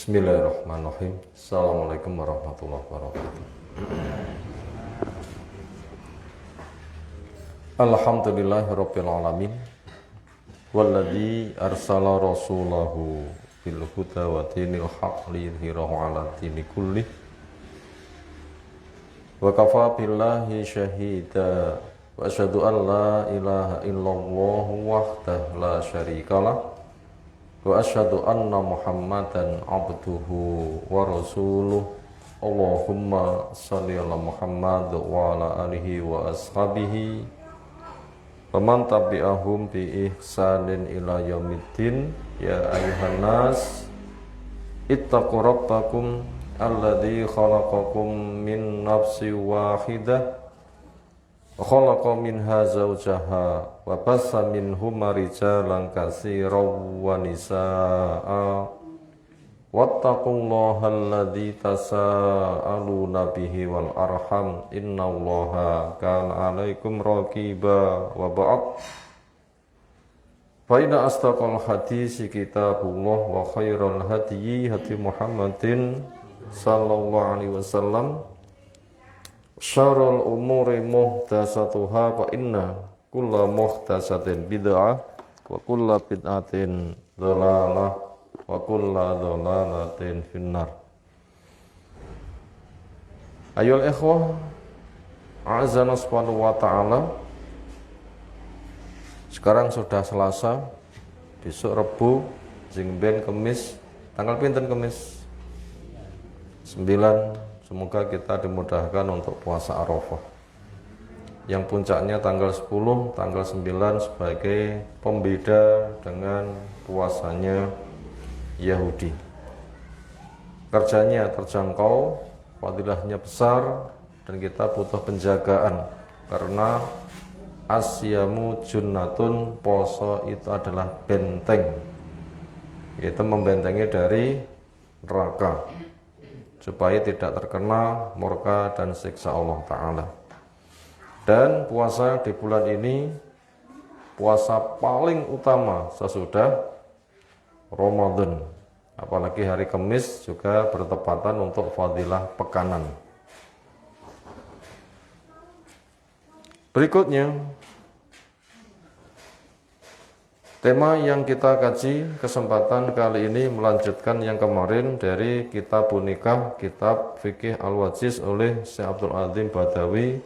Bismillahirrahmanirrahim. Assalamualaikum warahmatullahi wabarakatuh. Alhamdulillahirabbil alamin. Walladzi arsala rasulahu bil huda wa dinil haqq liyudhhirahu 'ala dini kullih. Wa kafa billahi syahida. Wa asyhadu an la ilaha illallah wahdahu la syarikalah. Wa asyhadu anna Muhammadan abduhu wa rasuluh. Allahumma shalli ala Muhammad wa ala alihi wa ashabihi wa man tabi'ahum bi ihsanin ila yaumiddin. Ya ayuhan nas ittaqu rabbakum alladzi khalaqakum min nafsin wahidah wa khalaqa minha zawjaha wa bassa minhuma rijalan katsiran wa nisaa'a wattaqullaha alladzi tasaaluna bihi wal arham innallaha kana 'alaikum raqiba. Wa ba'd, fa inna asdaqal hadisi kitabullah wa khairal hadyi hadi Muhammadin sallallahu alaihi wasallam. Syarrul umuri muhdatsatuha wa inna kulla muhdatsatin bid'ah wa kulla bid'atin dhalalah wa kulla dhalalatin finnar. Ayyuhal ikhwah, a'azzana subhanahu wa ta'ala. Sekarang sudah Selasa, besok Rebu, jengben Kemis. Tanggal pinten Kemis? 9. Semoga kita dimudahkan untuk puasa Arafah, yang puncaknya tanggal 10, tanggal 9 sebagai pembeda dengan puasanya Yahudi. Kerjanya terjangkau, fadilahnya besar, dan kita butuh penjagaan karena asyamu junnatun, poso itu adalah benteng, yaitu membentengi dari neraka supaya tidak terkena murka dan siksa Allah Ta'ala. Dan puasa di bulan ini puasa paling utama sesudah Ramadan, apalagi hari Kamis juga bertepatan untuk fadilah pekanan. Berikutnya, tema yang kita kaji kesempatan kali ini melanjutkan yang kemarin dari kitab Nikah, kitab Fikih Al-Wajiz oleh Syekh Abdul Azim Badawi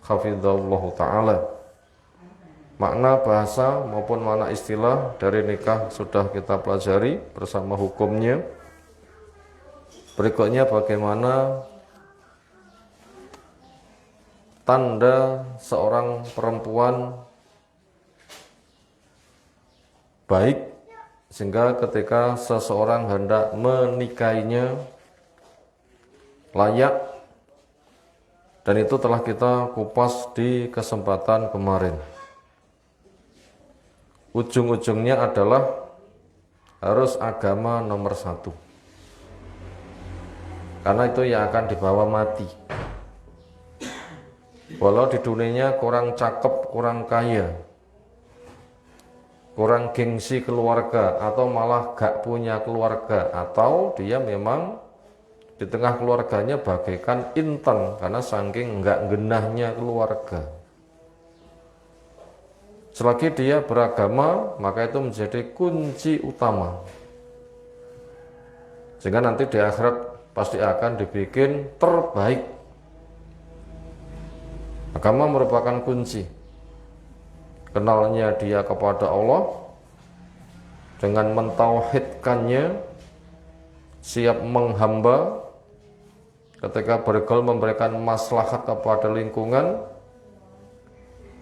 hafizahullah ta'ala. Makna bahasa maupun makna istilah dari nikah sudah kita pelajari bersama hukumnya. Berikutnya bagaimana tanda seorang perempuan baik, sehingga ketika seseorang hendak menikahinya layak, dan itu telah kita kupas di kesempatan kemarin. Ujung-ujungnya adalah harus agama nomor 1, karena itu yang akan dibawa mati. Walau di dunianya kurang cakep, kurang kaya, kurang gengsi keluarga, atau malah gak punya keluarga, atau dia memang di tengah keluarganya bagaikan intan karena saking gak genahnya keluarga. Selagi dia beragama, maka itu menjadi kunci utama, sehingga nanti di akhirat pasti akan dibikin terbaik. Agama merupakan kunci. Kenalnya dia kepada Allah dengan mentauhidkannya, siap menghamba ketika bergaul memberikan maslahat kepada lingkungan,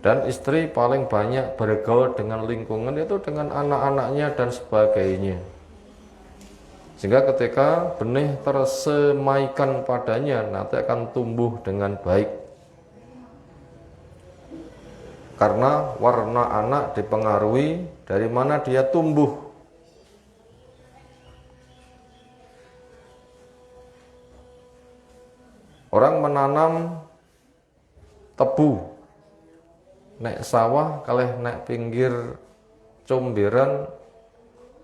dan istri paling banyak bergaul dengan lingkungan itu dengan anak-anaknya dan sebagainya, sehingga ketika benih tersemaikan padanya nanti akan tumbuh dengan baik. Karena warna anak dipengaruhi dari mana dia tumbuh. Orang menanam tebu nek sawah kalih nek pinggir comberan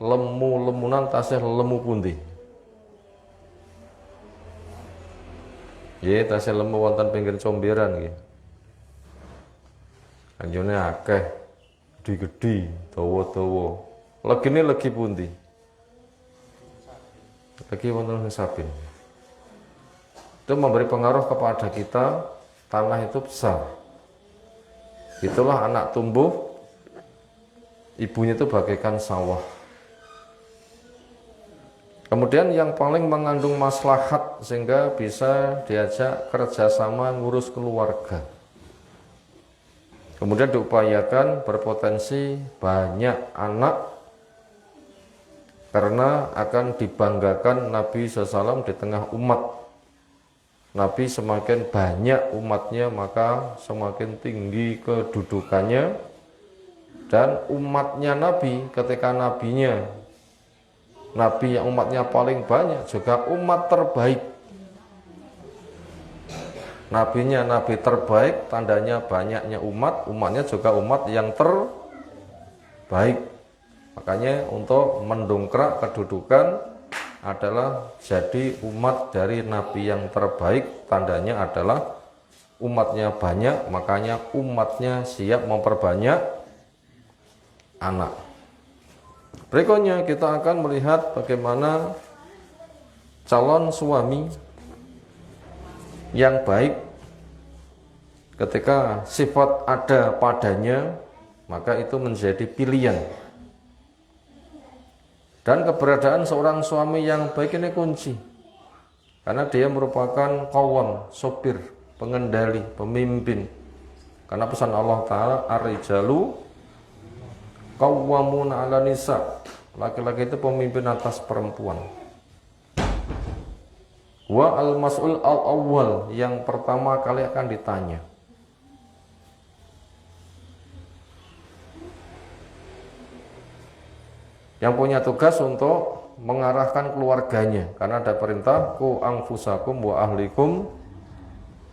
lemu-lemunan tasih lemu pundi. Nggih, tasih lemu wonten pinggir comberan nggih. Anjone akeh, gedhi-gedhi, dawa-dawa. Legine legi pundi? Legi wonten Sabin. Itu memberi pengaruh kepada kita, tanah itu besar. Itulah anak tumbuh, ibunya itu bagaikan sawah. Kemudian yang paling mengandung maslahat sehingga bisa diajak kerjasama ngurus keluarga. Kemudian diupayakan berpotensi banyak anak karena akan dibanggakan Nabi SAW di tengah umat. Nabi semakin banyak umatnya maka semakin tinggi kedudukannya, dan umatnya Nabi ketika nabinya Nabi yang umatnya paling banyak juga umat terbaik. Nabinya Nabi terbaik, tandanya banyaknya umat, umatnya juga umat yang terbaik. Makanya untuk mendongkrak kedudukan adalah jadi umat dari Nabi yang terbaik, tandanya adalah umatnya banyak, makanya umatnya siap memperbanyak anak. Berikutnya kita akan melihat bagaimana calon suami yang baik ketika sifat ada padanya, maka itu menjadi pilihan. Dan keberadaan seorang suami yang baik ini kunci, karena dia merupakan qawwam, sopir, pengendali, pemimpin. Karena pesan Allah Ta'ala, ar-rijalu qawwamuna 'ala nisa, laki-laki itu pemimpin atas perempuan. Wa al-mas'ul al-awwal, yang pertama kali akan ditanya. Yang punya tugas untuk mengarahkan keluarganya, karena ada perintah ku anfusakum wa ahlikum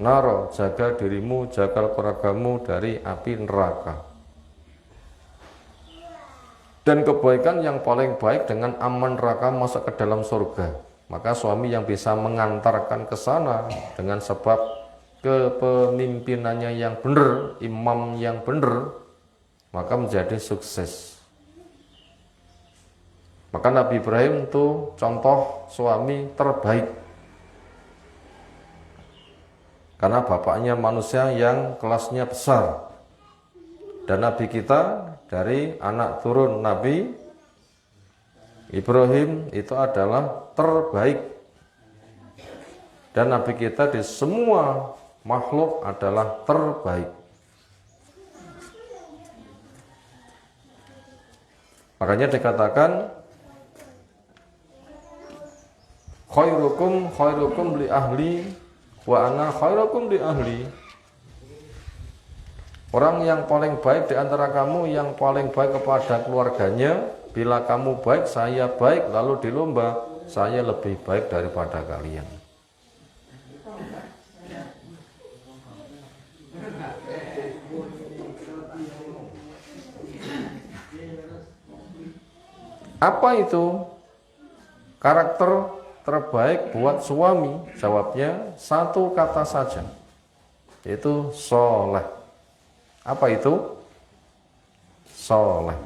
naro, jaga dirimu, jaga keluargamu dari api neraka. Dan kebaikan yang paling baik dengan aman neraka masuk ke dalam surga. Maka suami yang bisa mengantarkan ke sana dengan sebab kepemimpinannya yang benar, imam yang benar, maka menjadi sukses. Maka Nabi Ibrahim itu contoh suami terbaik, karena bapaknya manusia yang kelasnya besar, dan Nabi kita dari anak turun Nabi Ibrahim itu adalah terbaik, dan Nabi kita di semua makhluk adalah terbaik. Makanya dikatakan khairukum li ahli wa ana khairukum li ahli. Orang yang paling baik di antara kamu yang paling baik kepada keluarganya. Bila kamu baik, saya baik, lalu dilomba, saya lebih baik daripada kalian. Apa itu karakter terbaik buat suami? Jawabnya satu kata saja, yaitu soleh. Apa itu? Soleh.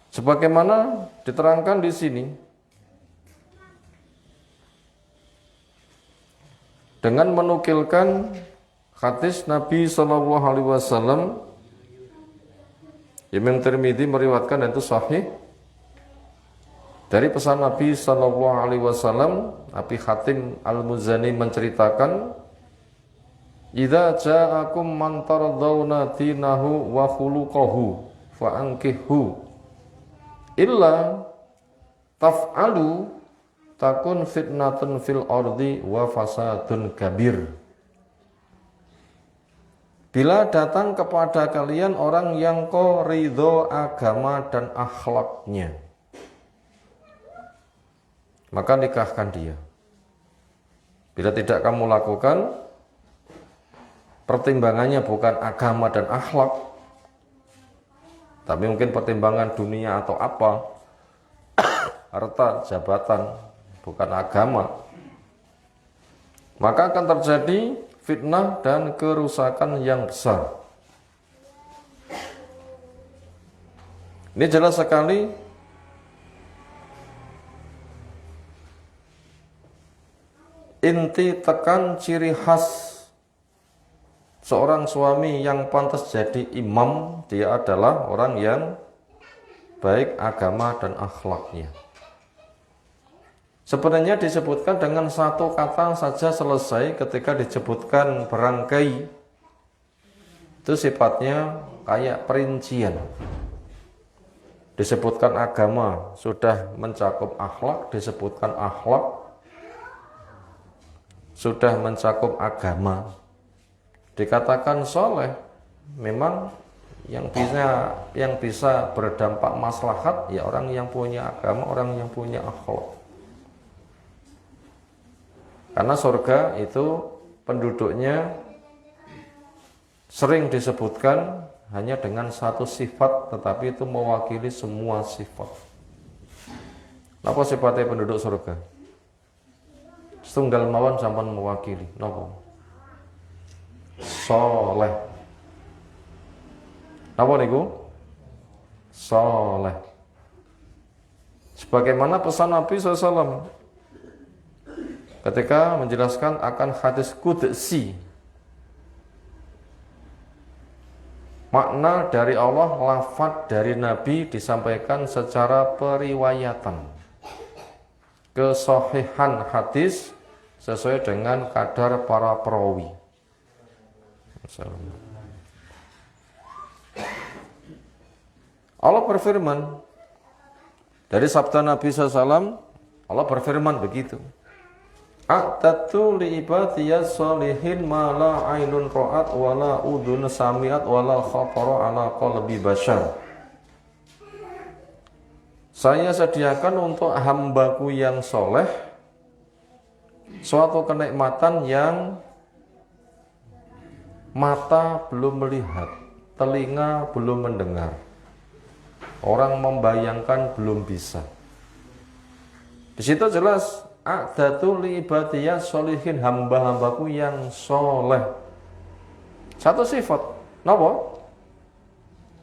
Sebagaimana diterangkan di sini, dengan menukilkan hadis Nabi SAW, Imam Tirmidzi meriwayatkan, dan itu sahih, dari pesan Nabi SAW. Abi Hatim Al-Muzani menceritakan, idza ja'akum man tardawna dinahu wa khuluquhu fa'ankihhu illa taf'alu takun fitnatun fil ardi wa fasadun kabir. Bila datang kepada kalian orang yang kau ridho agama dan akhlaknya, maka nikahkan dia. Bila tidak kamu lakukan, pertimbangannya bukan agama dan akhlak, tapi mungkin pertimbangan dunia atau apa, harta, jabatan, bukan agama. Maka akan terjadi fitnah dan kerusakan yang besar. Ini jelas sekali inti tekan ciri khas seorang suami yang pantas jadi imam, dia adalah orang yang baik agama dan akhlaknya. Sebenarnya disebutkan dengan satu kata saja selesai ketika disebutkan berangkai. Itu sifatnya kayak perincian. Disebutkan agama sudah mencakup akhlak, disebutkan akhlak sudah mencakup agama. Dikatakan soleh, memang yang bisa berdampak maslahat ya orang yang punya agama, orang yang punya akhlak. Karena surga itu penduduknya sering disebutkan hanya dengan satu sifat, tetapi itu mewakili semua sifat. Napa sifatnya penduduk surga? Setunggal mawon sampun mewakili. Napa? Soleh. Napa niku? Soleh. Sebagaimana pesan Nabi SAW ketika menjelaskan akan hadis qudsi, makna dari Allah, lafaz dari Nabi disampaikan secara periwayatan. Kesahihan hadis sesuai dengan kadar para perawi. Allah berfirman dari sabda Nabi SAW, Allah berfirman begitu. A'tatu li ibadiyas sholihin ma la ainun ra'at wa la udhun sami'at wa la khatara ala qalbi bashar. Saya sediakan untuk hambaku yang soleh suatu kenikmatan yang mata belum melihat, telinga belum mendengar, orang membayangkan belum bisa. Di situ jelas a'datu li ibadiyas sholihin, hamba-hambaku yang soleh. Satu sifat, napa?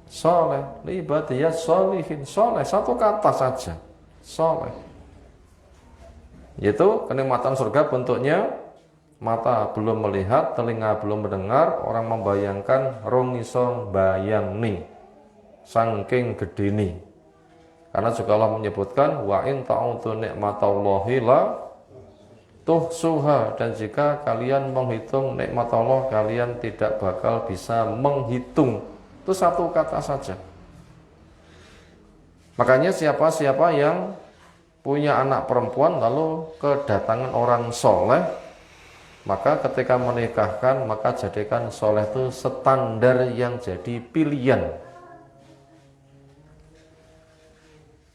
Soleh, li ibadiyas sholihin, soleh, satu kata saja, soleh. Yaitu kenikmatan surga bentuknya mata belum melihat, telinga belum mendengar, orang membayangkan rong iso bayangni, saking gedeni. Karena juga Allah menyebutkan wa in ta'udu nikmatallahi la tuhsuha, dan jika kalian menghitung nikmat Allah kalian tidak bakal bisa menghitung. Itu satu kata saja. Makanya siapa-siapa yang punya anak perempuan lalu kedatangan orang soleh, maka ketika menikahkan maka jadikan soleh itu standar yang jadi pilihan.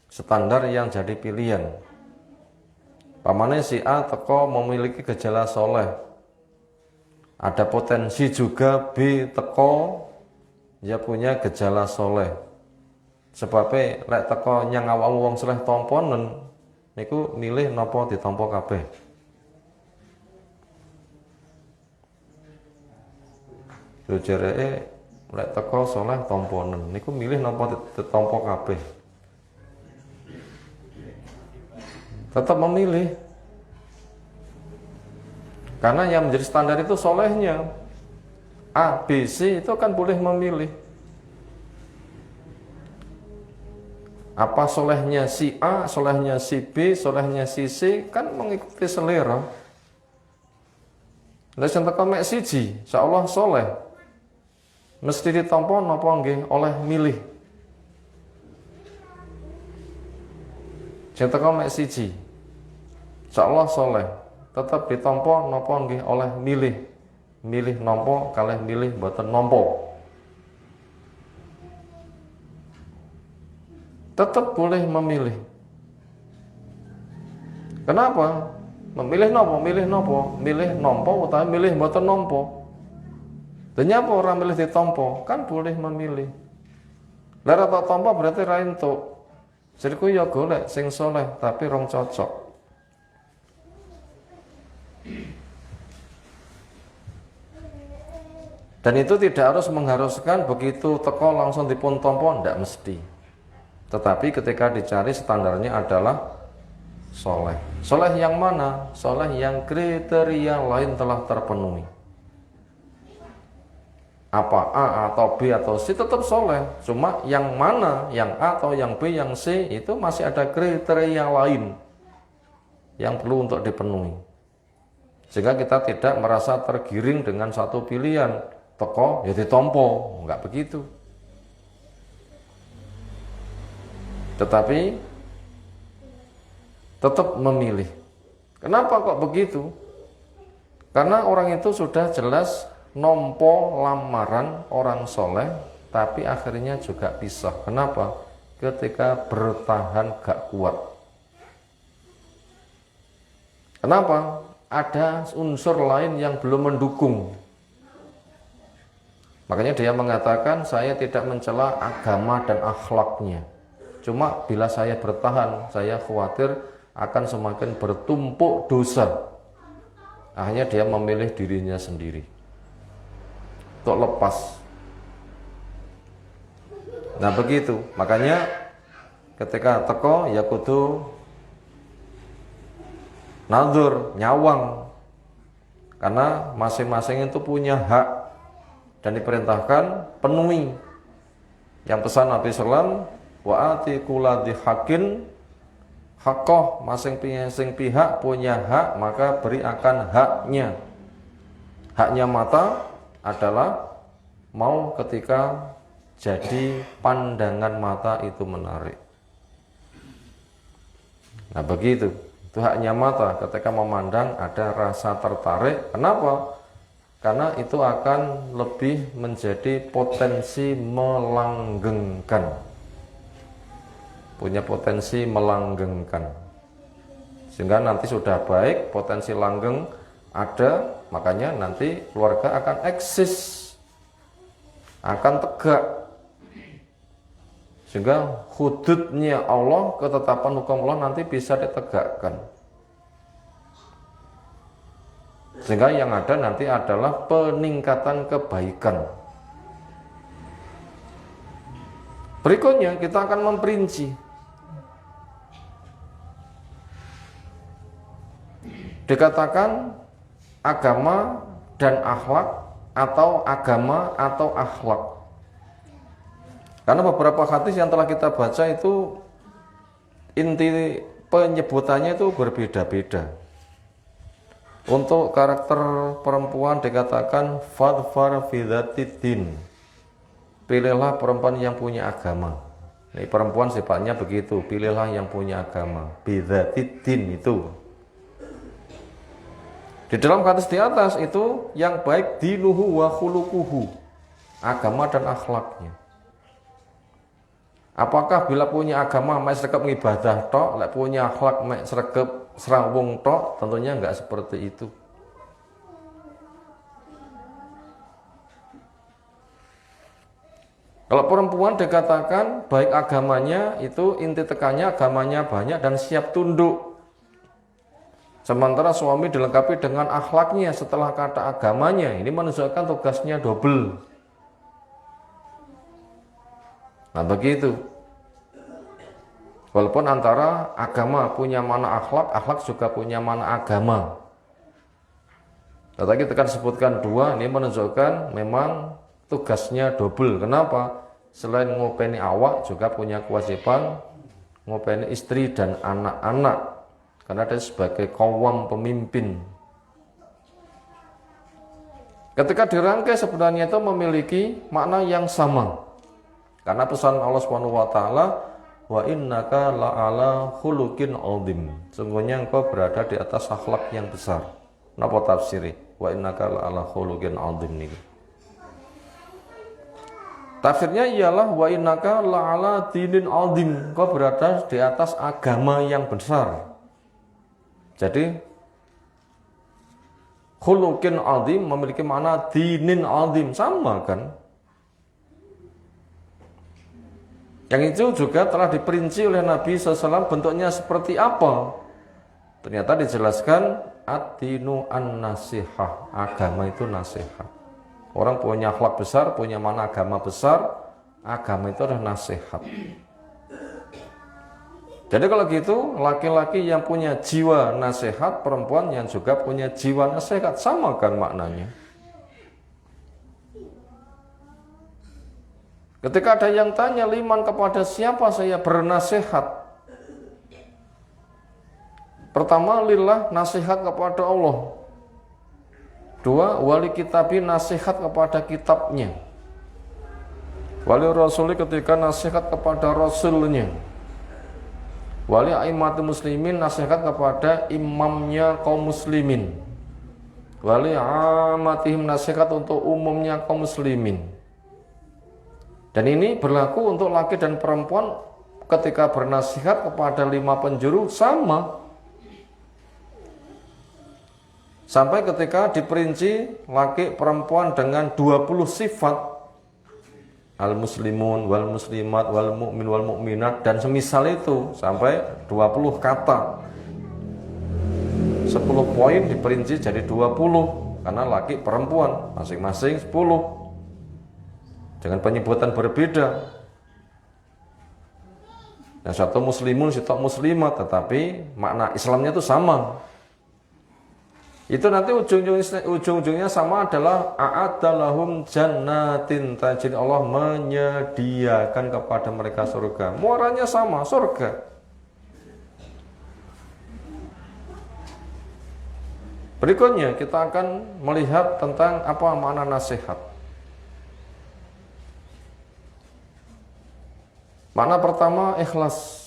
Standar yang jadi pilihan. Pamane si A teko memiliki gejala soleh, ada potensi juga B teko dia punya gejala soleh. Sebabnya lek teko nyang awak wong soleh tomponen niku milih napa ditampa kabeh. Jujuré lek teko soleh tomponen niku milih napa ditampa kabeh. Tetap memilih, karena yang menjadi standar itu solehnya. A, B, C itu kan boleh memilih. Apa solehnya si A, solehnya si B, solehnya si C, kan mengikuti selera. Lah sing teko mek siji, insyaallah soleh, mesti ditampa napa nggih oleh milih. Sing teko mek siji, insyaallah soleh, tetap ditampa napa nggih oleh milih. Milih nampa kalih milih mboten nampa. Tetap boleh memilih. Kenapa? Memilih napa? Milih napa? Milih nampa utawa milih mboten nampa. Dene apa orang milih ditampa? Kan boleh memilih. Lah ora tak tampa berarti ra entuk. Jadi ku ya golek sing soleh tapi rong cocok. Dan itu tidak harus mengharuskan begitu teko langsung dipun tompo, tidak mesti. Tetapi ketika dicari standarnya adalah soleh. Soleh yang mana? Soleh yang kriteria lain telah terpenuhi. Apa A atau B atau C tetap soleh. Cuma yang mana, yang A atau yang B, yang C itu masih ada kriteria lain yang perlu untuk dipenuhi. Sehingga kita tidak merasa tergiring dengan satu pilihan. Teko ya ditompo, enggak begitu. Tetapi tetap memilih. Kenapa kok begitu? Karena orang itu sudah jelas nompo lamaran orang soleh, tapi akhirnya juga pisah. Kenapa? Ketika bertahan gak kuat. Kenapa? Ada unsur lain yang belum mendukung. Makanya dia mengatakan, saya tidak mencela agama dan akhlaknya. Cuma bila saya bertahan, saya khawatir akan semakin bertumpuk dosa. Akhirnya dia memilih dirinya sendiri untuk lepas. Nah begitu, makanya ketika teko ya kudu nazar, nyawang. Karena masing-masing itu punya hak dan diperintahkan penuhi. Yang pesan Nabi SAW, wa ati kulladhi haqqin haqqah, masing-masing pihak punya hak, maka beri akan haknya. Haknya mata adalah mau ketika jadi pandangan mata itu menarik. Nah begitu, itu haknya mata, ketika memandang ada rasa tertarik. Kenapa? Karena itu akan lebih menjadi potensi melanggengkan. Punya potensi melanggengkan. Sehingga nanti sudah baik, potensi langgeng ada, makanya nanti keluarga akan eksis, akan tegak. Sehingga hududnya Allah, ketetapan hukum Allah nanti bisa ditegakkan. Sehingga yang ada nanti adalah peningkatan kebaikan. Berikutnya kita akan memperinci. Dikatakan agama dan akhlak atau agama atau akhlak. Karena beberapa hadis yang telah kita baca itu inti penyebutannya itu berbeda-beda. Untuk karakter perempuan dikatakan fadfar fi dzatiddin. Pilihlah perempuan yang punya agama. Ini perempuan sifatnya begitu, pilihlah yang punya agama. Bi dzatiddin itu. Di dalam hadis di atas itu yang baik dinuhu wa khuluquhu. Agama dan akhlaknya. Apakah bila punya agama mek sregep ngibadah tok, lek punya akhlak mek sregep serawung tok? Tentunya enggak seperti itu. Kalau perempuan dikatakan baik agamanya itu inti tekannya agamanya banyak dan siap tunduk. Sementara suami dilengkapi dengan akhlaknya setelah kata agamanya, ini menunjukkan tugasnya double. Nah begitu. Walaupun antara agama punya mana akhlak, akhlak juga punya mana agama. Tetapi kita sebutkan dua, ini menunjukkan memang tugasnya double. Kenapa? Selain ngopeni awak juga punya kewajiban ngopeni istri dan anak-anak. Karena dia sebagai kawam pemimpin. Ketika dirangkai sebenarnya itu memiliki makna yang sama. Karena pesan Allah Subhanahu wa taala, wa innaka la'ala khuluqin 'adzim. Sungguhnya engkau berada di atas akhlak yang besar. Napa tafsiri? Wa innaka la'ala khuluqin 'adzim niki. Tafsirnya ialah wa innaka la'ala dinin 'adzim. Engkau berada di atas agama yang besar. Jadi khuluqin 'adzim memiliki makna dinin 'adzim, sama kan? Yang itu juga telah diperinci oleh Nabi SAW bentuknya seperti apa. Ternyata dijelaskan ad-dinu an-nasihah. Agama itu nasihat. Orang punya akhlak besar, punya mana agama besar, agama itu adalah nasihat. Jadi kalau gitu, laki-laki yang punya jiwa nasihat, perempuan yang juga punya jiwa nasihat, sama kan maknanya. Ketika ada yang tanya, liman kepada siapa saya bernasihat? Pertama, lillah, nasihat kepada Allah. Dua, wali kitabi, nasihat kepada kitabnya. Wali rasuli ketika nasihat kepada rasulnya. Wali aimatul muslimin, nasihat kepada imamnya kaum muslimin. Wali amatihim, nasihat untuk umumnya kaum muslimin. Dan ini berlaku untuk laki dan perempuan ketika bernasihat kepada 5 penjuru sama. Sampai ketika diperinci laki perempuan dengan 20 sifat. Al-muslimun, wal muslimat, wal mu'min, wal mu'minat, dan semisal itu sampai 20 kata. 10 poin diperinci jadi 20 karena laki perempuan masing-masing 10 dengan penyebutan berbeda. Yang satu muslimun, satu muslimat, tetapi makna Islamnya itu sama. Itu nanti ujung-ujungnya sama adalah a'adalahum jannatin tajri, Allah menyediakan kepada mereka surga. Muaranya sama, surga. Berikutnya kita akan melihat tentang apa makna nasihat. Makna pertama, ikhlas.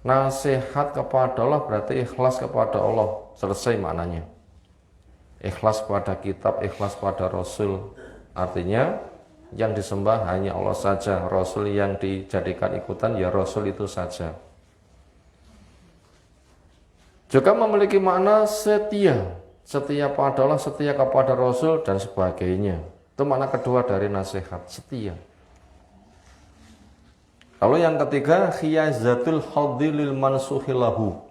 Nasihat kepada Allah berarti ikhlas kepada Allah. Selesai maknanya. Ikhlas pada kitab, ikhlas pada Rasul. Artinya yang disembah hanya Allah saja. Rasul yang dijadikan ikutan ya Rasul itu saja. Juga memiliki makna setia. Setia pada Allah, setia kepada Rasul dan sebagainya. Itu makna kedua dari nasihat, setia. Lalu yang ketiga, khiyazatul hadilil mansuhilahu.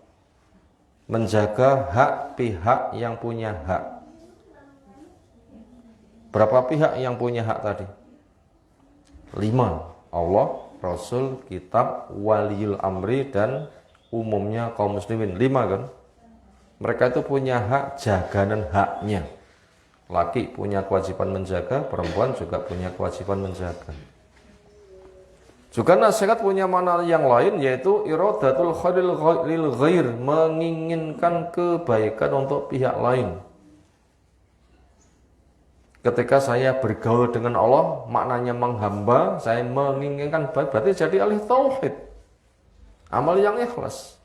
Menjaga hak pihak yang punya hak. Berapa pihak yang punya hak tadi? 5. Allah, Rasul, kitab, waliul amri, dan umumnya kaum muslimin. 5 kan? Mereka itu punya hak, jaganan haknya. Laki punya kewajiban menjaga, perempuan juga punya kewajiban menjaga. Juga nasihat punya makna yang lain, yaitu iradatul khairil lil ghair, menginginkan kebaikan untuk pihak lain. Ketika saya bergaul dengan Allah, maknanya menghamba, saya menginginkan baik, berarti jadi ahli tauhid. Amal yang ikhlas.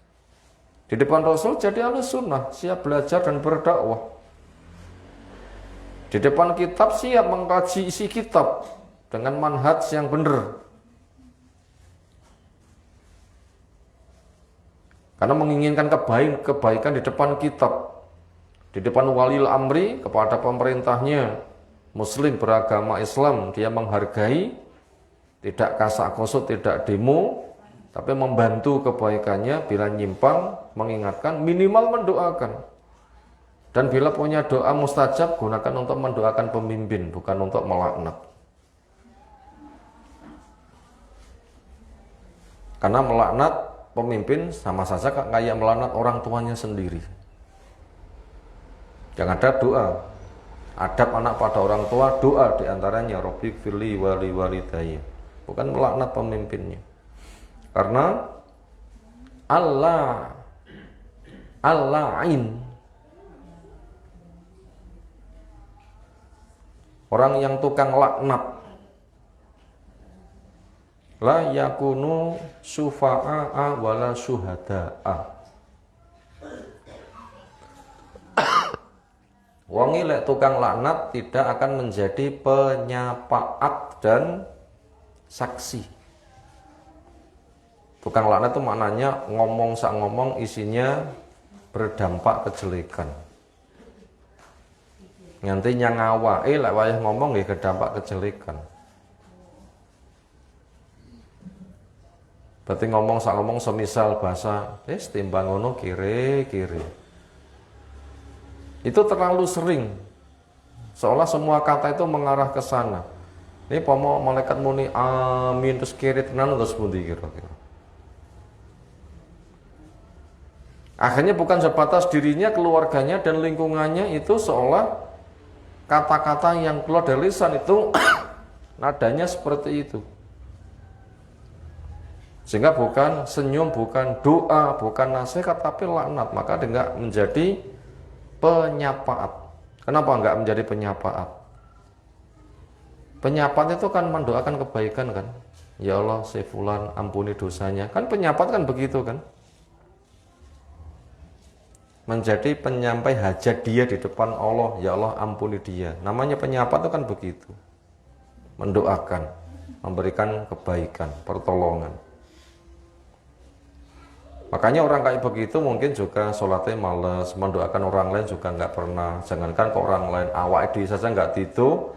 Di depan Rasul jadi ahli sunnah, siap belajar dan berdakwah. Di depan kitab siap mengkaji isi kitab dengan manhaj yang benar. Karena menginginkan kebaikan di depan kitab, di depan waliul amri kepada pemerintahnya, muslim beragama Islam, dia menghargai, tidak kasak kusut, tidak demo, tapi membantu kebaikannya. Bila nyimpang, mengingatkan, minimal mendoakan. Dan bila punya doa mustajab, gunakan untuk mendoakan pemimpin, bukan untuk melaknat. Karena melaknat pemimpin sama saja kayak melaknat orang tuanya sendiri. Yang ada doa. Adab anak pada orang tua, doa diantaranya Rabbi firli wali walidayya. Bukan melaknat pemimpinnya. Karena Al-la'in, orang yang tukang laknat, la yakunu syufa'a wala syuhada'a. Wong lek tukang laknat tidak akan menjadi penyafaat dan saksi. Tukang laknat itu maknanya ngomong sak ngomong isinya berdampak kejelekan. Nganti nyangawa, lek wayah ngomong nggih berdampak kejelekan. Berarti ngomong sak ngomong semisal bahasa timbang ngono kiri. Itu terlalu sering, seolah semua kata itu mengarah ke sana. Ini pomo malaikat muni amin terus kiri tenan terus pundi kira-kira. Akhirnya bukan sebatas dirinya, keluarganya dan lingkungannya, itu seolah kata-kata yang keluar dari lisan itu nadanya seperti itu. Sehingga bukan senyum, bukan doa, bukan nasihat, tapi laknat. Maka enggak menjadi penyapaat. Kenapa enggak menjadi penyapaat? Penyapaat itu kan mendoakan kebaikan kan. Ya Allah, si fulan ampuni dosanya. Kan penyapaat kan begitu kan. Menjadi penyampai hajat dia di depan Allah. Ya Allah, ampuni dia. Namanya penyapaat itu kan begitu. Mendoakan, memberikan kebaikan, pertolongan. Makanya orang kayak begitu mungkin juga sholatnya males, mendoakan orang lain juga nggak pernah. Jangankan ke orang lain, awak di saja nggak gitu,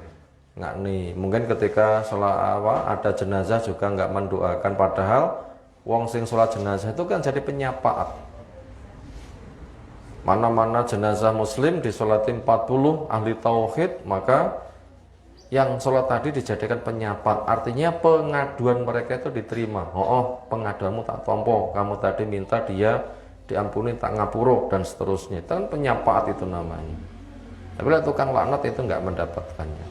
nggak nih. Mungkin ketika sholat ada jenazah juga nggak mendoakan. Padahal wong sing sholat jenazah itu kan jadi penyapaat. Mana-mana jenazah muslim disholati 40 ahli tauhid, maka yang sholat tadi dijadikan penyapat, artinya pengaduan mereka itu diterima. Oh, pengaduanmu tak tompo, kamu tadi minta dia diampuni tak ngapuro dan seterusnya. Itu kan penyapat itu namanya. Tapi lah tukang laknat itu nggak mendapatkannya.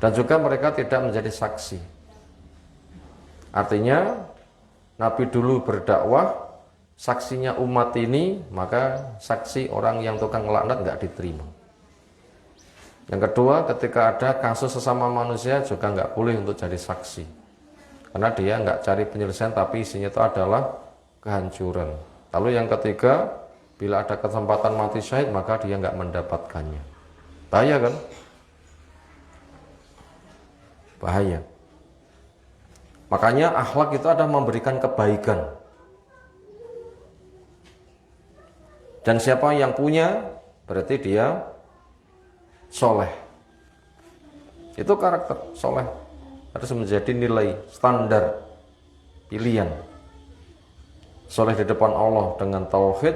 Dan juga mereka tidak menjadi saksi. Artinya Nabi dulu berdakwah, saksinya umat ini, maka saksi orang yang tukang laknat nggak diterima. Yang kedua, ketika ada kasus sesama manusia juga nggak boleh untuk jadi saksi, karena dia nggak cari penyelesaian, tapi isinya itu adalah kehancuran. Lalu yang ketiga, bila ada kesempatan mati syahid, maka dia nggak mendapatkannya. Bahaya kan? Bahaya. Makanya akhlak itu ada memberikan kebaikan. Dan siapa yang punya, berarti dia soleh. Itu karakter soleh harus menjadi nilai standar pilihan. Soleh di depan Allah dengan tauhid,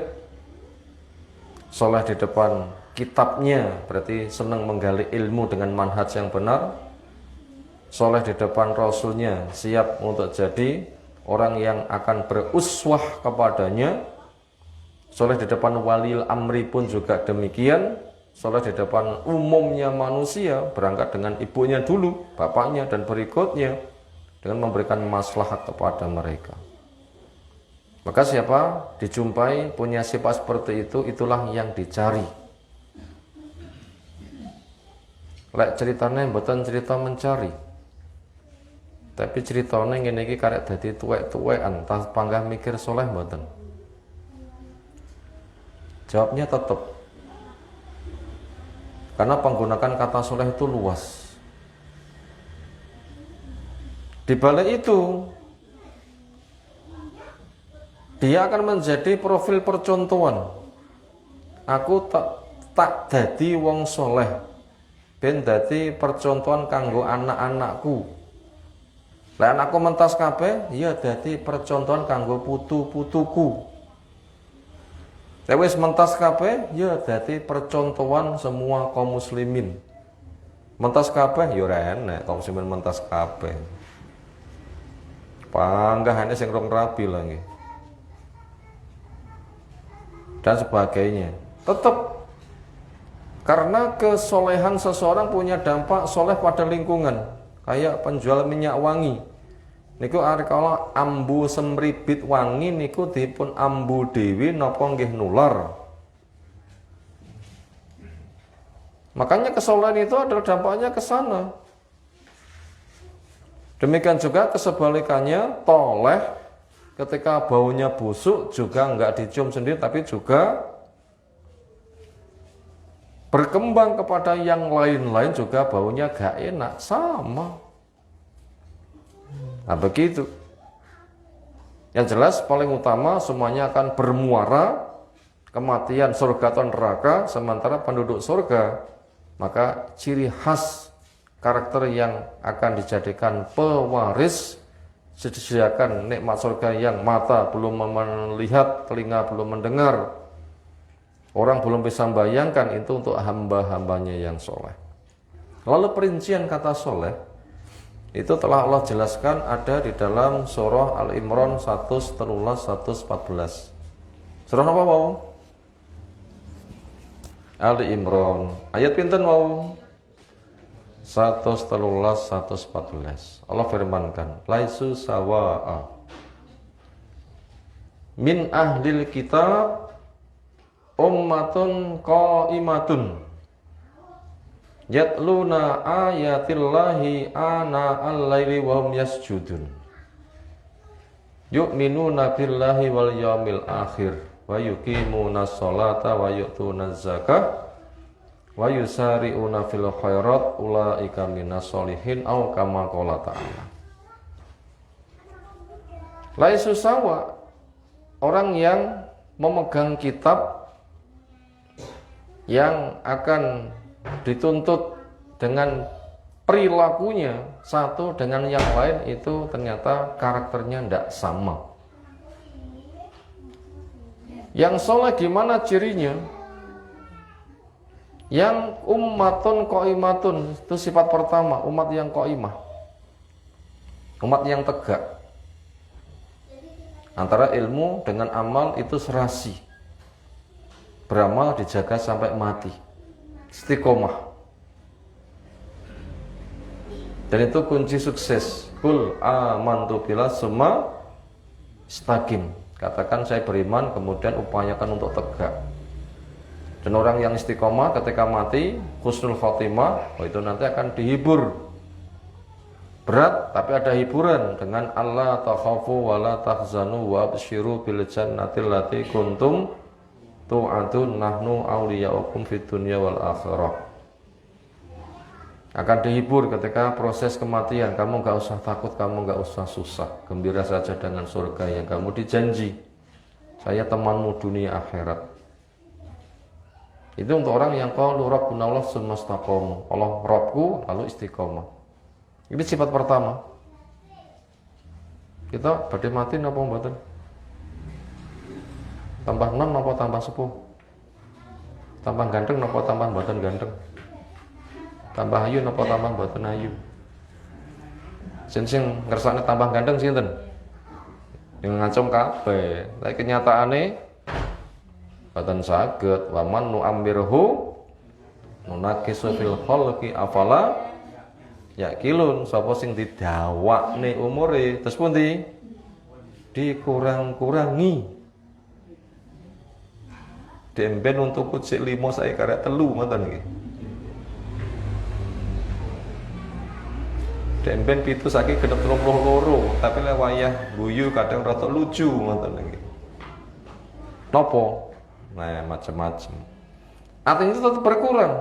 soleh di depan kitabnya berarti senang menggali ilmu dengan manhaj yang benar, soleh di depan rasulnya siap untuk jadi orang yang akan beruswah kepadanya, soleh di depan walil amri pun juga demikian. Soleh di depan umumnya manusia, berangkat dengan ibunya dulu, bapaknya, dan berikutnya, dengan memberikan maslahat kepada mereka. Maka siapa dijumpai punya sifat seperti itu, itulah yang dicari. Lek ceritanya mboten cerita mencari, tapi ceritanya ngene iki karek dadi tuwek-tuwekan, tanpa panggah mikir soleh mboten. Jawabnya tetap. Karena penggunaan kata soleh itu luas. Di balik itu, dia akan menjadi profil percontohan. Aku tak dadi wong soleh, ben dadi percontohan kanggo anak-anakku. Lah anakku mentas kabeh, ya dadi percontohan kanggo putu-putuku. Wis mentas kabeh ya dadi percontohan semua kaum muslimin. Mentas kabeh ya ora enak kaum muslimin mentas kabeh. Panggahane sing rong rabi lah nggih. Dan sebagainya. Tetap karena kesolehan seseorang punya dampak soleh pada lingkungan. Kayak penjual minyak wangi. Niku arikala ambu semribit wangi niku dipun ambu dewi napa nggih nular. Makanya kesolehan itu adalah dampaknya ke sana. Demikian juga kesebalikannya, toleh ketika baunya busuk juga enggak dicium sendiri, tapi juga berkembang kepada yang lain-lain juga baunya gak enak, sama. Nah begitu. Yang jelas paling utama semuanya akan bermuara kematian, surga atau neraka, sementara penduduk surga, maka ciri khas karakter yang akan dijadikan pewaris, disediakan nikmat surga yang mata belum melihat, telinga belum mendengar, Orang belum bisa membayangkan itu untuk hamba-hambanya yang soleh. Lalu perincian kata soleh itu telah Allah jelaskan ada di dalam surah Al-Imran 114. Surah apa wau? Al-Imran. Ayat pinten wau? 114. Allah firmankan, laisu sawa'a min ahlil kitab ummatun qa'imatun yatluna ayatillahi ana al-laili wa hum yasjudun yu'minuna billahi wal yawmil akhir wa yuqimuna sholata wa yu'tuna zakah wa yusari'una fil khairat ulaika minas solihin au kama qala ta'ala. Laisu sawa, orang yang memegang kitab yang akan dituntut dengan perilakunya satu dengan yang lain itu ternyata karakternya tidak sama. Yang soleh gimana cirinya? Yang ummatun qaimatun itu sifat pertama, umat yang qaimah, umat yang tegak. Antara ilmu dengan amal itu serasi, beramal dijaga sampai mati, istiqomah. Dan itu kunci sukses. Kul amantu billah summa istaqim. Katakan saya beriman, kemudian upayakan untuk tegak. Dan orang yang istiqomah ketika mati husnul khotimah, itu nanti akan dihibur. Berat tapi ada hiburan dengan Allah takhafu wa la tahzanu wa absyiru bil jannatil lati kuntum tu'adun nahnu awliya'ukum fid dunya wal akhirah. Akan dihibur ketika proses kematian. Kamu gak usah takut, kamu gak usah susah, gembira saja dengan surga yang kamu dijanji. Saya temanmu dunia akhirat. Itu untuk orang yang qalu rabbuna Allah tsumma istaqamu. Allah Rabbku lalu istiqomah. Ini sifat pertama. Kita badhe mati napa mboten? Tambah 6 napa tambah 10? Tambah ganteng napa tambah mboten ganteng? Tambah ayu napa tambah mboten ayu? Sing ngersakne tambah ganteng sinten? Yang ngacung kabeh. Tapi kenyataane boten saged. Wa man nu'ammirhu nunakisu fil khalqi afala yaqilun. Sapa sing didawakne umure terus pundi? Dikurang-kurangi. Demben untuk kucik 5 saya karek 3 ngoten nggih. Demben 7 saiki genep 32 tapi lek wayah guyu kadang rada lucu ngoten nggih. Napa? Nah, macam-macam. Artinya itu tetap berkurang.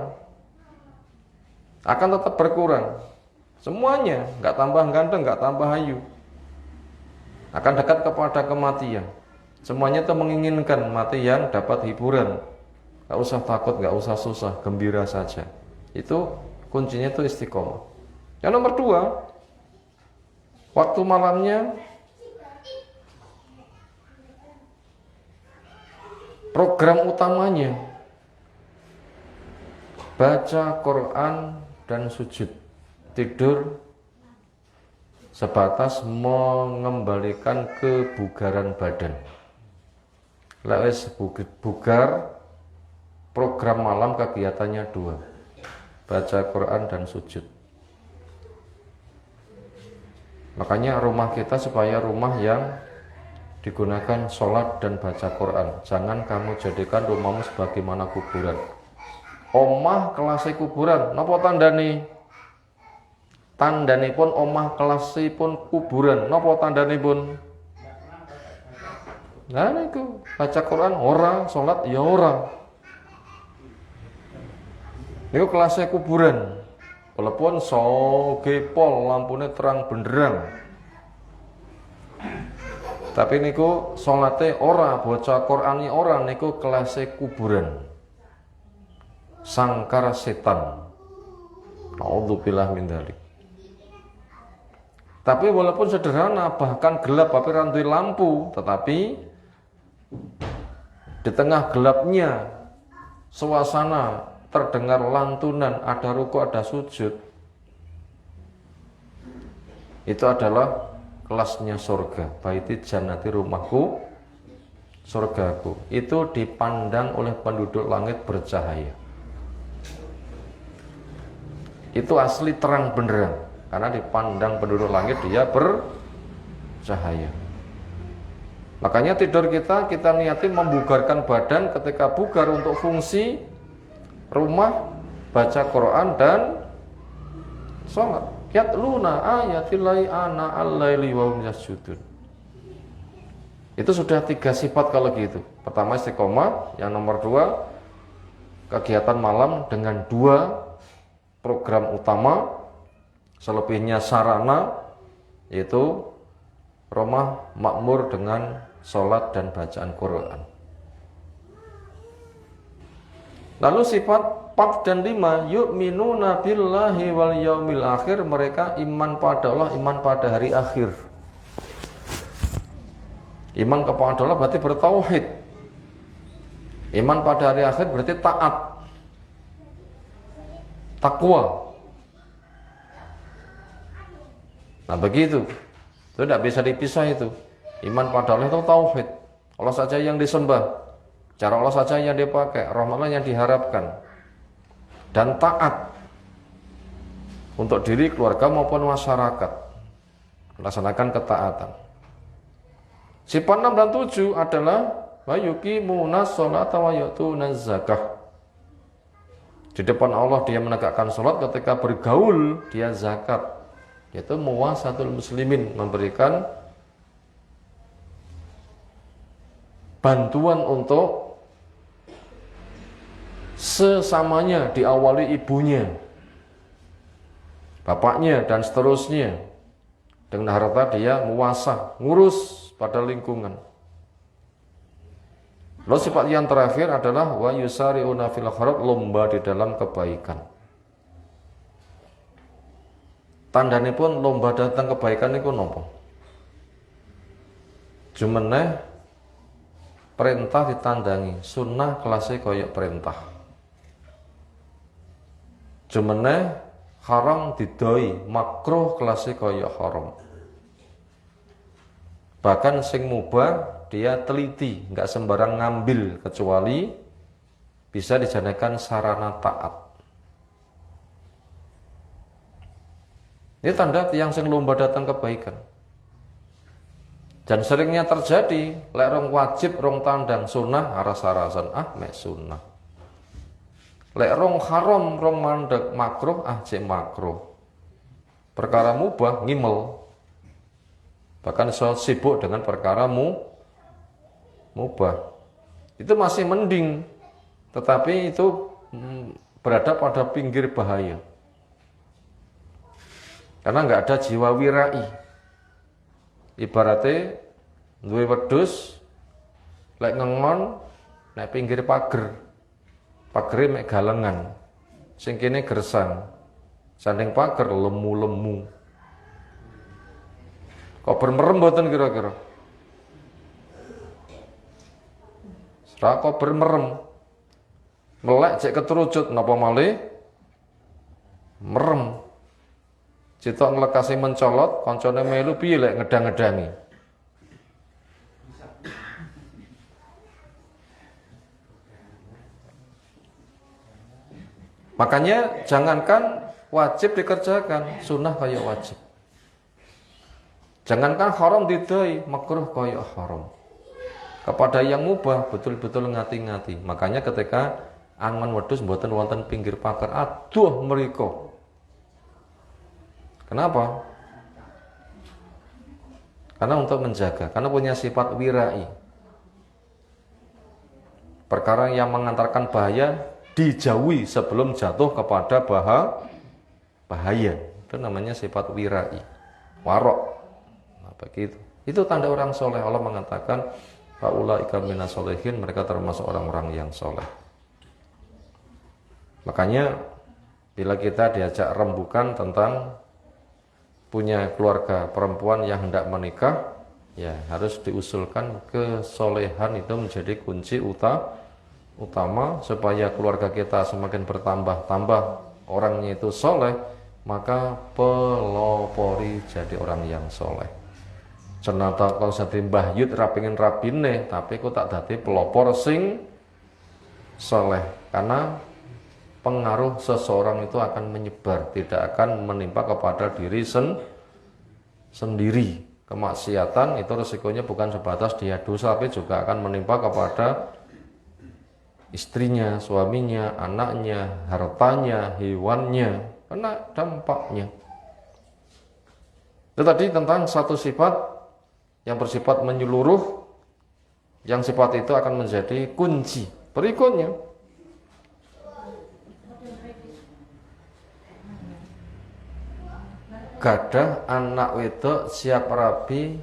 Akan tetap berkurang. Semuanya, nggak tambah ganteng, nggak tambah ayu. Akan dekat kepada kematian. Semuanya itu menginginkan mati yang dapat hiburan. Nggak usah takut, nggak usah susah, gembira saja. Itu kuncinya itu istiqomah. Yang nomor 2, waktu malamnya program utamanya baca Quran dan sujud. Tidur sebatas mengembalikan kebugaran badan. Lewis bugar, program malam kegiatannya 2, baca Quran dan sujud. Makanya rumah kita supaya rumah yang digunakan sholat dan baca Quran. Jangan kamu jadikan rumahmu sebagaimana kuburan. Omah kelasnya kuburan. Napa tandane? Tandane pun omah kelasnya pun kuburan. Napa tandane pun? Nah niku baca Quran ora, sholat ya ora. Niku kelasnya kuburan. Walaupun sogepol lampune terang benderang. Tapi niku salate ora, baca Qur'ane ora, niku kelasé kuburan. Sangkar setan. Nauzubillah min dzalik. Tapi walaupun sederhana, bahkan gelap tapi rantui lampu, tetapi di tengah gelapnya suasana terdengar lantunan, ada ruku, ada sujud, itu adalah kelasnya surga. Baiti jannati, rumahku, surgaku. Itu dipandang oleh penduduk langit bercahaya. Itu asli terang benderang, karena dipandang penduduk langit dia bercahaya. Makanya tidur kita niatin membugarkan badan. Ketika bugar untuk fungsi rumah, baca Quran dan sholat. Yatluna ayatillahi ana al-laili wa hum yasjudun. Itu sudah 3 sifat kalau gitu. Pertama istiqomah, yang nomor 2 kegiatan malam dengan 2 program utama, selebihnya sarana, yaitu rumah makmur dengan sholat dan bacaan Quran. Lalu sifat 4 dan 5, yu'minuna billahi wal yaumil akhir, mereka iman pada Allah, iman pada hari akhir. Iman kepada Allah berarti bertauhid. Iman pada hari akhir berarti taat, takwa. Nah begitu, itu tidak bisa dipisah itu. Iman pada Allah itu tauhid, Allah saja yang disembah, cara Allah saja yang dipakai, rahmat Allah yang diharapkan, dan taat untuk diri, keluarga maupun masyarakat, melaksanakan ketaatan. Sifat 6 dan 7 adalah wa yuqimuna sholata wa yu'tuna zakah. Di depan Allah dia menegakkan sholat, ketika bergaul dia zakat, yaitu muwasatul muslimin, memberikan bantuan untuk sesamanya, diawali ibunya, bapaknya, dan seterusnya. Dengan harta dia muwasah, ngurus pada lingkungan. Lalu sifat yang terakhir adalah wa yusari'una fil khairat, lomba di dalam kebaikan. Tandanya pun lomba datang kebaikan itu nopo? Jumeneh perintah ditandangi, sunnah kelasnya koyok perintah. Jumeneh haram didoi, makruh kelasnya koyok haram. Bahkan sing mubah dia teliti, nggak sembarang ngambil, kecuali bisa dijadikan sarana taat. Ini tanda yang sing lomba datang kebaikan. Dan seringnya terjadi, lek rong wajib rong tandang, sunnah aras-arasan, mek sunnah. Lek rong haram rong mandek, makruh cek makruh. Perkara mubah ngimel. Bahkan sibuk dengan perkara mubah. Itu masih mending, tetapi itu berada pada pinggir bahaya. Karena nggak ada jiwa wirai. Ibaratnya duwe wedhus lek ngengon nek pinggir pager. Pagere mek galengan. Sing kene gersang. Sanding pager lemu-lemu. Kober merem mboten kira-kira? Serak kober merem. Melek cek keterucut napa malih merem. Citok nglekasi mencolot, koncone melu piye lek ngedang-ngedangi. Makanya jangankan wajib dikerjakan, sunnah kayak wajib. Jangankan haram didoi, makruh kayak haram. Kepada yang mubah betul-betul ngati-ngati. Makanya ketika angon wedhus mboten wonten pinggir pager, aduh mriko. Kenapa? Karena untuk menjaga, karena punya sifat wirai. Perkara yang mengantarkan bahaya dijauhi sebelum jatuh kepada bahaya. Itu namanya sifat wirai, warok. Nah, begitu. Itu tanda orang soleh. Allah mengatakan faulaika minas solehin, mereka termasuk orang-orang yang soleh. Makanya bila kita diajak rembukan tentang punya keluarga perempuan yang hendak menikah, ya harus diusulkan kesolehan itu menjadi kunci utama supaya keluarga kita semakin bertambah-tambah orangnya itu soleh, maka pelopori jadi orang yang soleh. Cenata kalau jadi Mbah Yud rapingin rapine, tapi kok tak dadi pelopor sing soleh, karena pengaruh seseorang itu akan menyebar, tidak akan menimpa kepada diri sendiri. Kemaksiatan itu resikonya bukan sebatas dia dosa, tapi juga akan menimpa kepada istrinya, suaminya, anaknya, hartanya, hewannya, karena dampaknya. Itu tadi tentang satu sifat yang bersifat menyeluruh, yang sifat itu akan menjadi kunci. Berikutnya, gadah anak wedok siap rabi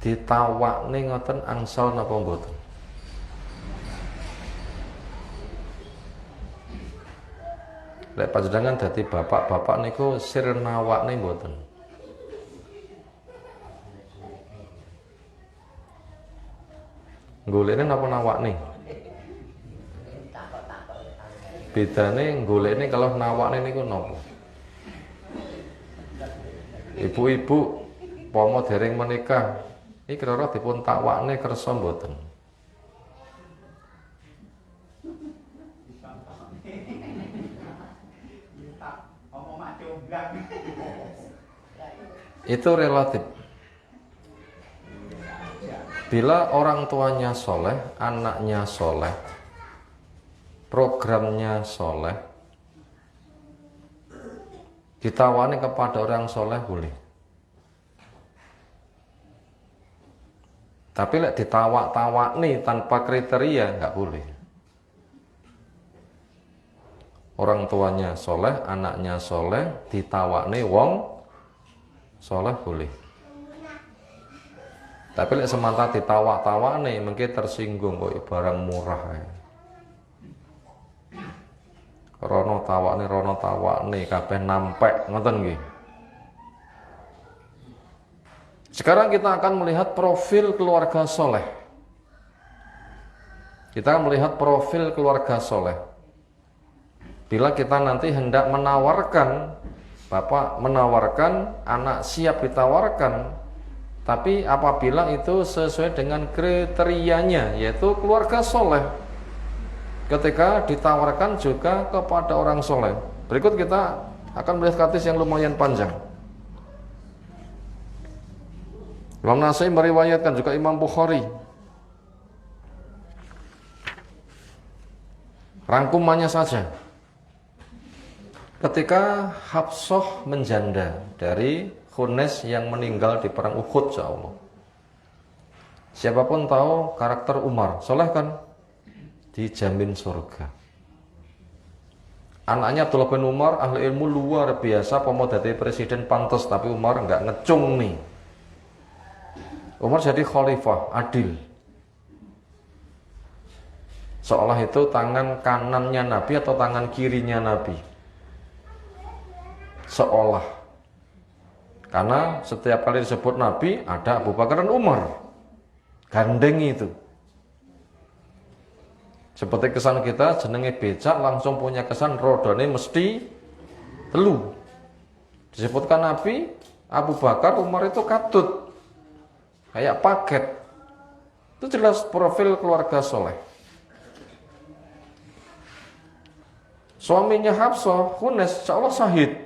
ditawakne ngoten angsal napa mboten? Lek panjenengan dadi bapak-bapak niku sir nawakne mboten? Golekne napa nawakne? Bedane golekne kalau nawakne niku napa? Ibu-ibu pomo dereng menikah, iki kira-kira dipun takwakne kersa mboten? Itu relatif. Bila orang tuanya soleh, anaknya soleh, programnya soleh, ditawani kepada orang soleh boleh. Tapi lek ditawak-tawak nih tanpa kriteria nggak boleh. Orang tuanya soleh, anaknya soleh, ditawak nih wong soleh boleh. Tapi lek semata ditawak-tawak nih mungkin tersinggung kok barang murah ya. Rono tawak nih kabeh nampek ngoten nggih. Sekarang kita akan melihat profil keluarga soleh. Kita akan melihat profil keluarga soleh. Bila kita nanti hendak menawarkan, bapak menawarkan, anak siap ditawarkan, tapi apabila itu sesuai dengan kriterianya, yaitu keluarga soleh, ketika ditawarkan juga kepada orang soleh. Berikut kita akan melihat hadis yang lumayan panjang. Imam Nasai meriwayatkan, juga Imam Bukhari. Rangkumannya saja. Ketika Hafsah menjanda dari Khunes yang meninggal di perang Uhud, insyaallah. Siapapun tahu karakter Umar, soleh kan? Dijamin surga. Anaknya Abdullah bin Umar ahli ilmu luar biasa, pemodati presiden pantas, tapi Umar nggak ngecung nih. Umar jadi khalifah adil, seolah itu tangan kanannya Nabi atau tangan kirinya Nabi, seolah, karena setiap kali disebut Nabi ada Abu Bakar dan Umar, gandeng itu. Seperti kesan kita jenenge becak langsung punya kesan rodone mesti telu. Disebutkan Nabi, Abu Bakar, Umar itu katut, kayak paket. Itu jelas profil keluarga soleh. Suaminya Hafsah, Khunes, insyaallah sahid,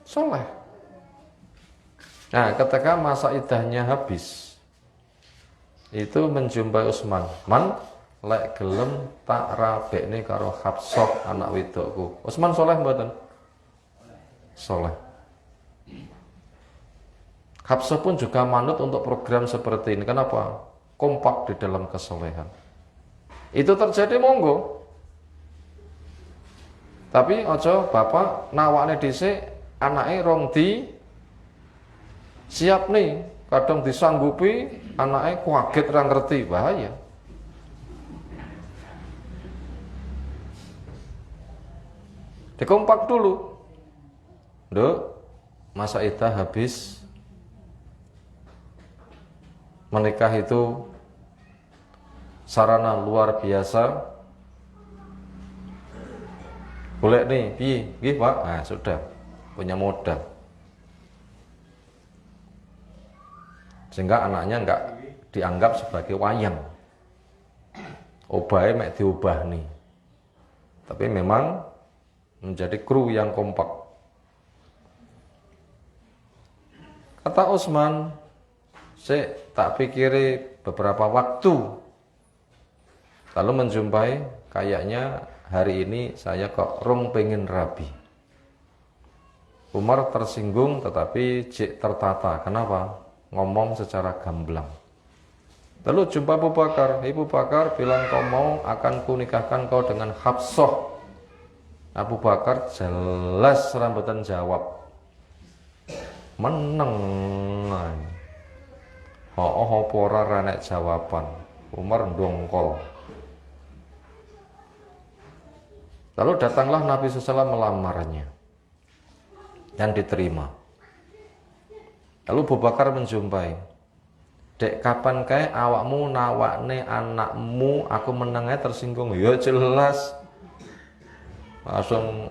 soleh. Nah, ketika masa idahnya habis, itu menjumpai Utsman. Man, lek gelem tak rabekne karo Hafsah anak wedokku. Utsman soleh mboten? Soleh. Hafsah pun juga manut untuk program seperti ini. Kenapa? Kompak di dalam kesolehan. Itu terjadi monggo. Tapi ojo bapak nawakne dhisik anake rong di siap nih, kadang disanggupi, anake kaget ra ngerti, bahaya. Dikompak dulu. Nduk, masa iddah habis. Menikah itu sarana luar biasa Boleh nih, piye? Nggih, Pak. Nah, sudah punya modal. Sehingga anaknya enggak dianggap sebagai wayang. Obahe mek diubah nih. Tapi memang menjadi kru yang kompak. Kata Utsman, saya tak pikiri beberapa waktu, lalu menjumpai, kayaknya hari ini saya kok rong pengen rabi. Umar tersinggung tetapi jek tertata. Kenapa? Ngomong secara gamblang. Lalu jumpa Abu Bakar. Ibu Bakar bilang, kau mau akan kunikahkan kau dengan Hafsah. Abu Bakar jelas rambutan jawab, meneng. Oh ora renek jawaban. Umar ndongkol. Lalu datanglah Nabi SAW melamarnya dan diterima. Lalu Abu Bakar menjumpai, dek kapan kae awakmu nawakne anakmu, aku menengnya tersinggung. Ya jelas. Langsung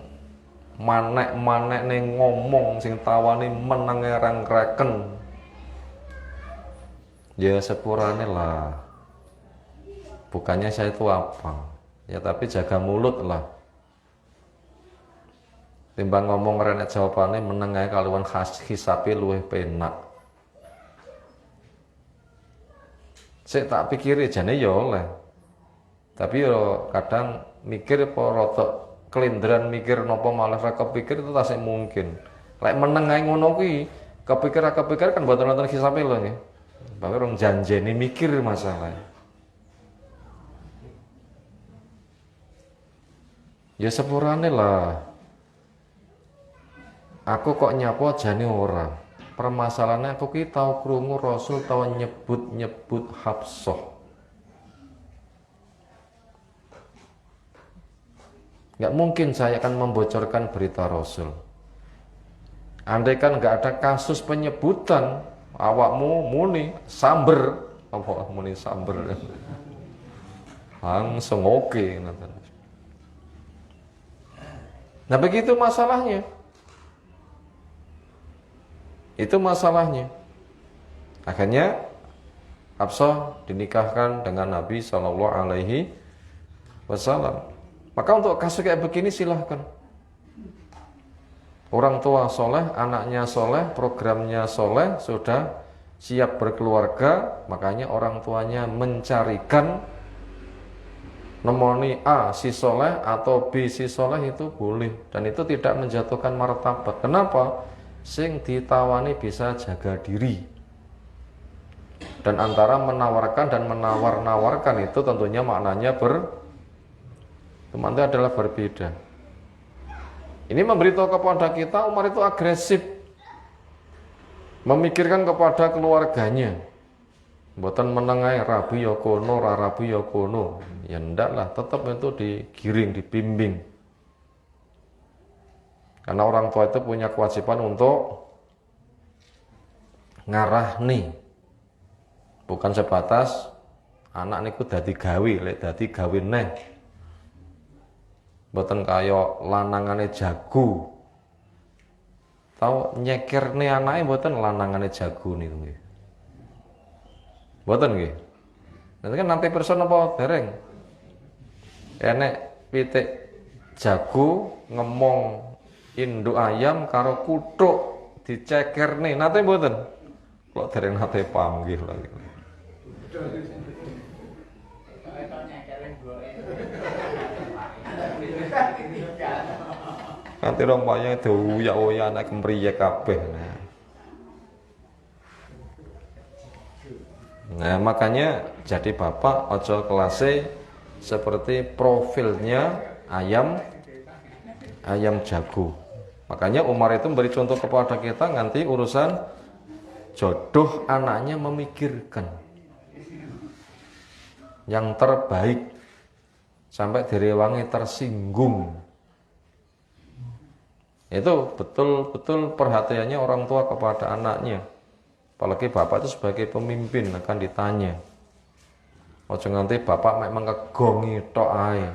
manek-manek nih ngomong sing tawani menengnya reng-reken. Ya sepurane lah. Bukannya saya itu apa. Ya tapi jaga mulut lah. Timbang ngomong renek jawabane meneng ae kaliwan hisabe luwih penak. Sik tak pikir jane ya oleh. Tapi yo kadang mikir apa rada kelindran mikir napa malah ra kepikir itu tasik mungkin. Lek meneng ae ngono kuwi, kepikir kan mboten wonten hisabe lho nggih. Bapak orang janjeni mikir masalahnya. Ya sepurane lah. Aku kok nyapo jane ora. Permasalahannya aku ki tau krungu Rasul tau nyebut-nyebut Hafsah. Nggak mungkin saya akan membocorkan berita Rasul. Andai kan nggak ada kasus penyebutan, awakmu muni samber, apa muni samber, langsung oke. Nah begitu masalahnya. Itu masalahnya. Akhirnya Hafsah dinikahkan dengan Nabi Shallallahu Alaihi Wasallam. Maka untuk kasus kayak begini silahkan. Orang tua soleh, anaknya soleh, programnya soleh, sudah siap berkeluarga, makanya orang tuanya mencarikan nemoni A si soleh atau B si soleh itu boleh. Dan itu tidak menjatuhkan martabat. Kenapa? Sing ditawani bisa jaga diri. Dan antara menawarkan dan menawar-nawarkan itu tentunya maknanya teman-teman adalah berbeda. Ini memberitahu kepada kita Umar itu agresif, memikirkan kepada keluarganya. Mboten menengai rabi ya kono, rabi ya kono. Ya ndaklah, tetap itu digiring, dibimbing. Karena orang tua itu punya kewajiban untuk ngarah nih, bukan sebatas anak niku dadi gawe, lek dadi gawe neh. Mboten kaya lanangane jago. Tau nyekirne anake mboten lanangane jago niku nggih. Mboten nggih. Nanti kan nanti person apa dereng? Enek pitik jago ngemong induk ayam karo kuthuk dicekirne nate mboten. Kok dereng nate panggih lagi. Nanti rompanya diuyak-uyak anak kemriye kabeh. Nah, makanya jadi bapak ojo kelase seperti profilnya ayam jago. Makanya Umar itu memberi contoh kepada kita nanti urusan jodoh anaknya memikirkan yang terbaik sampai direwangi tersinggung. Itu betul-betul perhatiannya orang tua kepada anaknya. Apalagi bapak itu sebagai pemimpin akan ditanya. Ojo nganti bapak mek mengegongi tok ae.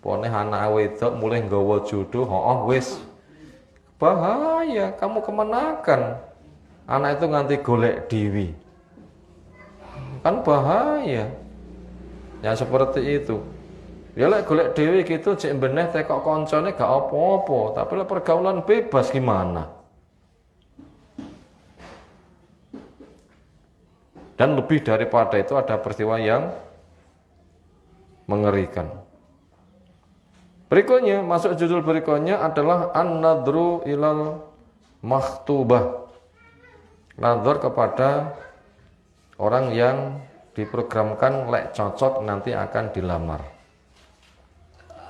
Pone anak wedok mulai nggawa jodoh, wis. Bahaya, kamu kemenakan. Anak itu nganti golek dewi. Kan bahaya. Yang seperti itu. Ya lek golek dewi gitu cek beneh tekok koncone gak apa-apa, tapi lek pergaulan bebas gimana? Dan lebih daripada itu ada peristiwa yang mengerikan. Berikutnya, masuk judul berikutnya adalah An-Nadru ilal Makhtubah. Nadhar kepada orang yang diprogramkan lek cocok nanti akan dilamar.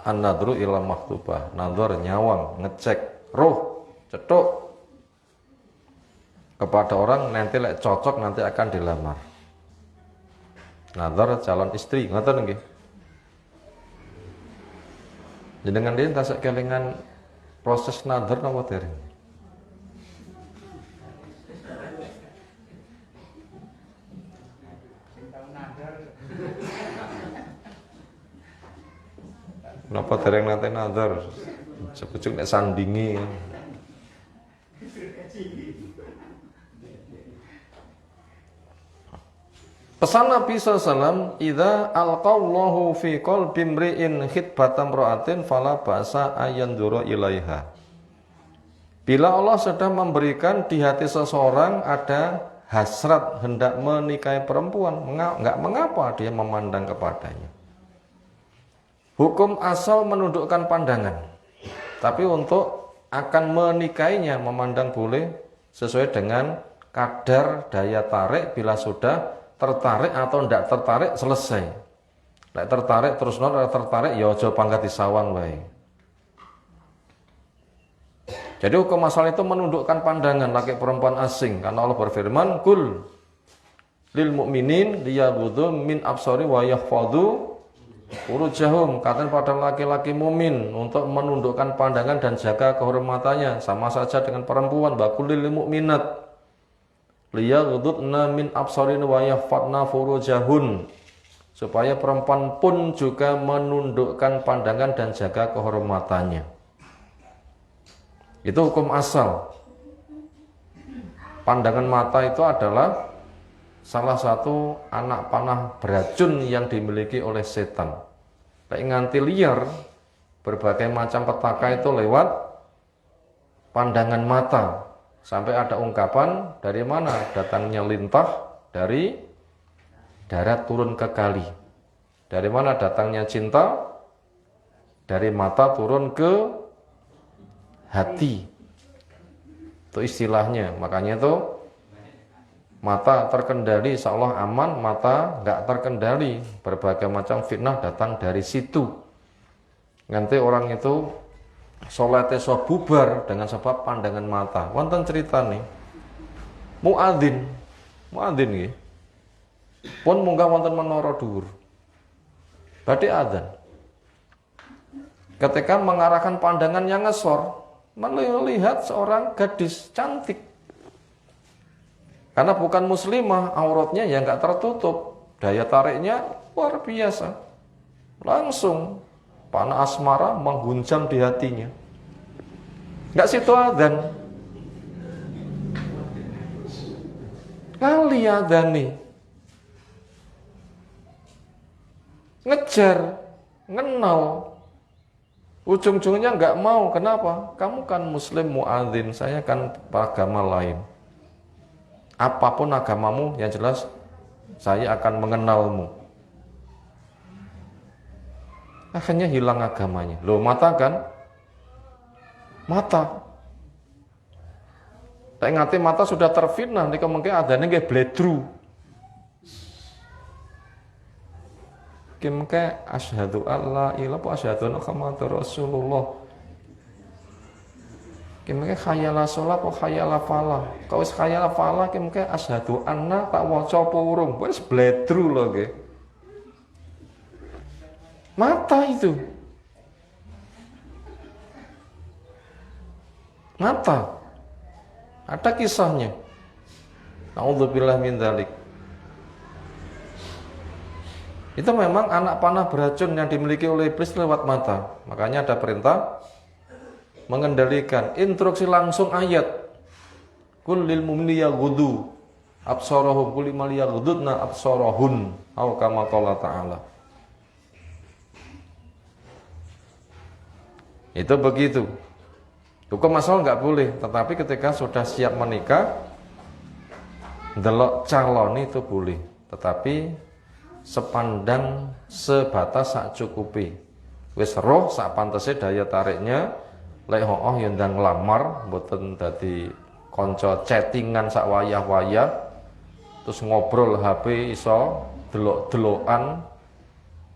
An-Nadru ilal Makhtubah. Nadhar nyawang, ngecek, roh, cetuk kepada orang nanti lek cocok nanti akan dilamar. Nadhar calon istri, ngoten nggih. Jenengan dia tasik kelingan proses nadhar napa dereng? Napa dereng nate nadhar? Sepucuk nek sandingi. Pesan Nabi SAW, idza alqallahu fi qalbi imri'in khitbatam ra'atin fala ba'sa ayandura ilaiha. Bila Allah sedang memberikan di hati seseorang ada hasrat hendak menikahi perempuan, enggak mengapa dia memandang kepadanya. Hukum asal menundukkan pandangan. Tapi untuk akan menikahinya memandang boleh sesuai dengan kadar daya tarik. Bila sudah tertarik atau tidak tertarik selesai. Nek tertarik terus tertarik ya aja pangkat disawang wae. Jadi hukum asal itu menundukkan pandangan laki perempuan asing karena Allah berfirman, "Qul lil mu'minin liyaghdhu min absari wa yahfadhu furujahum." Katakan pada laki-laki mukmin untuk menundukkan pandangan dan jaga kehormatannya, sama saja dengan perempuan. Baqul lil mu'minat liyaghdudna min absarin wa yahfadna furujahun, supaya perempuan pun juga menundukkan pandangan dan jaga kehormatannya. Itu hukum asal. Pandangan mata itu adalah salah satu anak panah beracun yang dimiliki oleh setan. Lek nganti liar, berbagai macam petaka itu lewat pandangan mata. Sampai ada ungkapan dari mana datangnya lintah, dari darat turun ke kali. Dari mana datangnya cinta, dari mata turun ke hati. Itu istilahnya. Makanya itu mata terkendali seolah aman, mata nggak terkendali. Berbagai macam fitnah datang dari situ. Nanti orang itu salate so bubar dengan sebab pandangan mata. Wonten cerita nih, muadzin nggih. Pun munggah wonten menara dhuwur. Badhe adzan. Ketika mengarahkan pandangan yang ngesor, melihat seorang gadis cantik. Karena bukan muslimah, auratnya ya nggak tertutup, daya tariknya luar biasa. Langsung panah asmara mengguncang di hatinya. Enggak situ adzan. Kali adzani. Ngejar, ngenal. Ujung-ujungnya enggak mau. Kenapa? Kamu kan muslim muadzin, saya kan agama lain. Apapun agamamu, yang jelas saya akan mengenalmu. Akhirnya hilang agamanya. Loh, mata kan? Mata. Tak ngati mata sudah terfitnah, nika mungkin adanya nggih bledru. Kimke asyhadu alla ilaha wa asyhadu anna muhammadar rasulullah. Kimke khayala sholat wa khayala falah. Kau wis khayala falah kimke asyhadu anna tak waca apa urung. Wis bledru lho nggih. Mata itu. Mata. Ada kisahnya. Nauzubillah min dzalik. Itu memang anak panah beracun yang dimiliki oleh iblis lewat mata. Makanya ada perintah mengendalikan, instruksi langsung ayat. Qul lil mu'minina yaghuddu absarahum qul liman yaghudduna absarahun atau kama qala ta'ala. Itu begitu. Hukum asal nggak boleh, tetapi ketika sudah siap menikah, delok calon itu boleh, tetapi sepandang sebatas sak cukupi. Wis roh sak pantese daya tariknya, lek hooh yen ndang nglamar mboten dadi kanca chattingan sak wayah-wayah, terus ngobrol HP iso delok-delokan.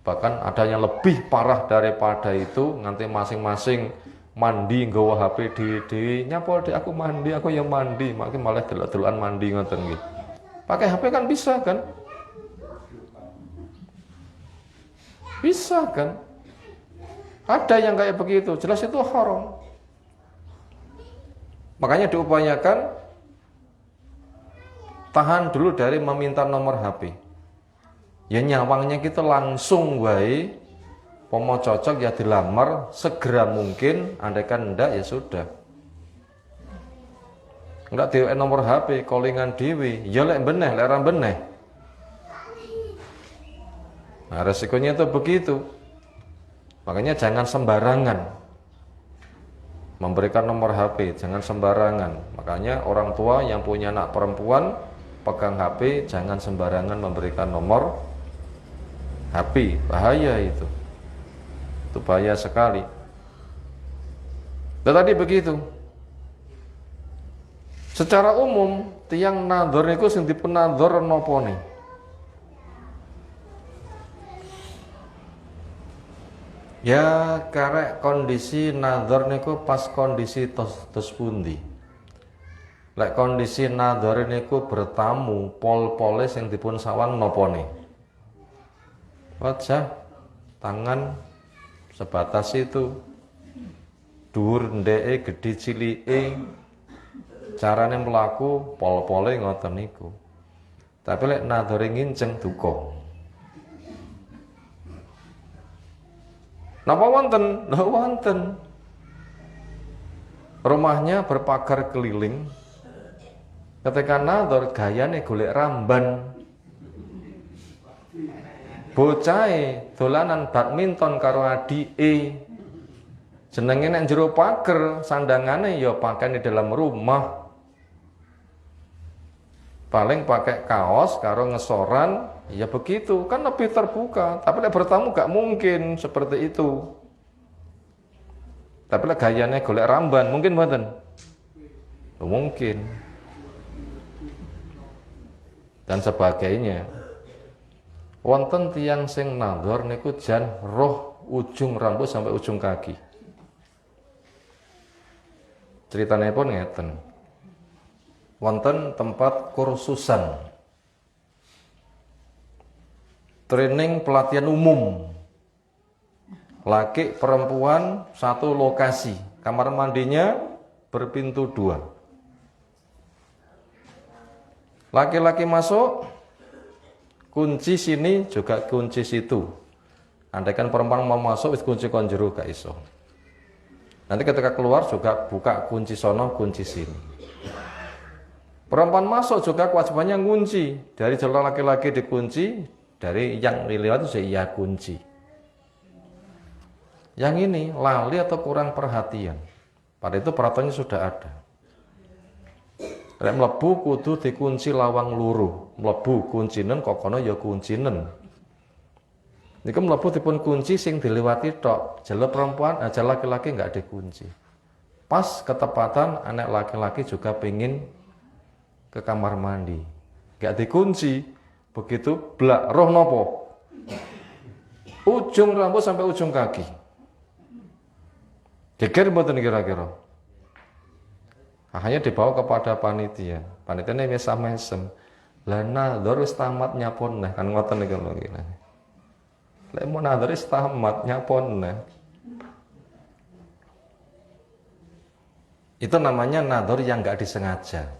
Bahkan ada yang lebih parah daripada itu, nanti masing-masing mandi nggawa HP dhewe-dhewe, nyapa Dek aku mandi, aku yang mandi, makin malah delok-delokan mandi ngoten nggih. Pakai HP kan bisa kan? Bisa kan? Ada yang kayak begitu, jelas itu haram. Makanya diupayakan tahan dulu dari meminta nomor HP. Ya nyawangnya kita langsung wae, pomo cocok ya dilamar segera mungkin, andaikan ndak ya sudah. Enggak dhewe nomor HP, callingan dhewe, ya lek beneh, lek ora beneh. Nah, resikonya itu begitu. Makanya jangan sembarangan memberikan nomor HP, jangan sembarangan. Makanya orang tua yang punya anak perempuan pegang HP, jangan sembarangan memberikan nomor HP, bahaya itu. Itu bahaya sekali. Dan tadi begitu. Secara umum tiang nadhor niku sing dipun nadhor napa nih? Ya karek kondisi nadhor niku pas kondisi tos pundi. Lek kondisi nadhor niku bertamu pol-pole sing dipun sawang napa nih? Wajah, tangan sebatas itu, dhuwur ndeke gedhe cilike, carane mlaku pol-pole ngoten niku. Tapi lek nadhore nginceng duka. Napa wonten? Lha wonten. Rumahnya berpagar keliling. Ketika nadhor gayane golek ramban. Bocahe dolanan badminton karo adike. Jenenge nek jero pager, sandangane ya pakai di dalam rumah. Paling pakai kaos karo ngesoran, ya begitu, kan lebih terbuka. Tapi lek bertamu gak mungkin seperti itu. Tapi lek gayane golek ramban, mungkin mboten? Mungkin. Dan sebagainya. Wonten tiyang sing nadhor niku jan roh ujung rambut sampai ujung kaki. Ceritanya pun ngeten. Wonten tempat kursusan, training pelatihan umum, laki perempuan satu lokasi, kamar mandinya berpintu 2. Laki-laki masuk, kunci sini juga kunci situ. Andaikan perempuan mau masuk, wis kunci konjero gak iso. Nanti ketika keluar juga buka kunci sono, kunci sini. Perempuan masuk juga kewajibannya ngunci. Dari jalur laki-laki dikunci, dari yang lewat itu ya kunci. Yang ini lali atau kurang perhatian. Pada itu peraturannya sudah ada. Lek mlebu kudu dikunci lawang luru. Mlebu kuncinen kok kono ya kuncinen. Niku mlebu dipun kunci sing dilewati tok. Jalur perempuan, jalur laki-laki enggak dikunci. Pas ketepatan anak laki-laki juga pengin ke kamar mandi. Enggak dikunci. Begitu blak roh nopo? Ujung rambut sampai ujung kaki. Geger mboten kira-kira? Hanya dibawa kepada panitia. Panitia ini mesam-mesem. Lah nadhor wis tamat nyapon nah kan ngoten niku lho iki. Lek mun nadhor wis tamat nyapon nah. Itu namanya nadhor yang enggak disengaja.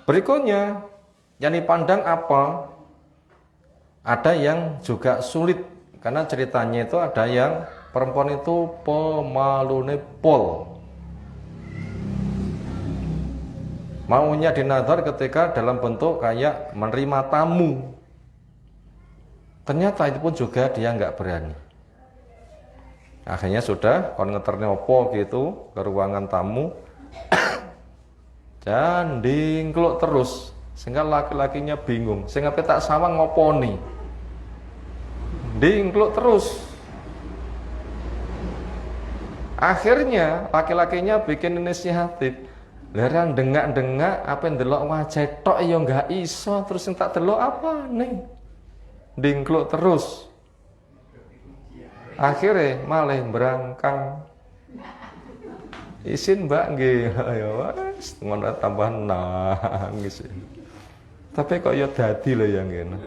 Berikutnya yang dipandang apa? Ada yang juga sulit, karena ceritanya itu ada yang perempuan itu pemalune pol. Maunya dinadhar ketika dalam bentuk kayak menerima tamu. Ternyata itu pun juga dia nggak berani. Akhirnya sudah kon ngeterne opo gitu ke ruangan tamu. Dan dingkluk terus sehingga laki-lakinya bingung. Sehingga tak sawang ngoponi. Dingkluk terus. Akhirnya laki-lakinya bikin inisiatif. Lerang dengak-dengak apa yang delok wajah tok ya nggak iso, terus yang tak delok apa nih. Dingkluk terus. Akhirnya malah berangkang. Isin mbak nggih, ya wis ngono tambah nangis. Tapi kok ya dadi lho yang ngene.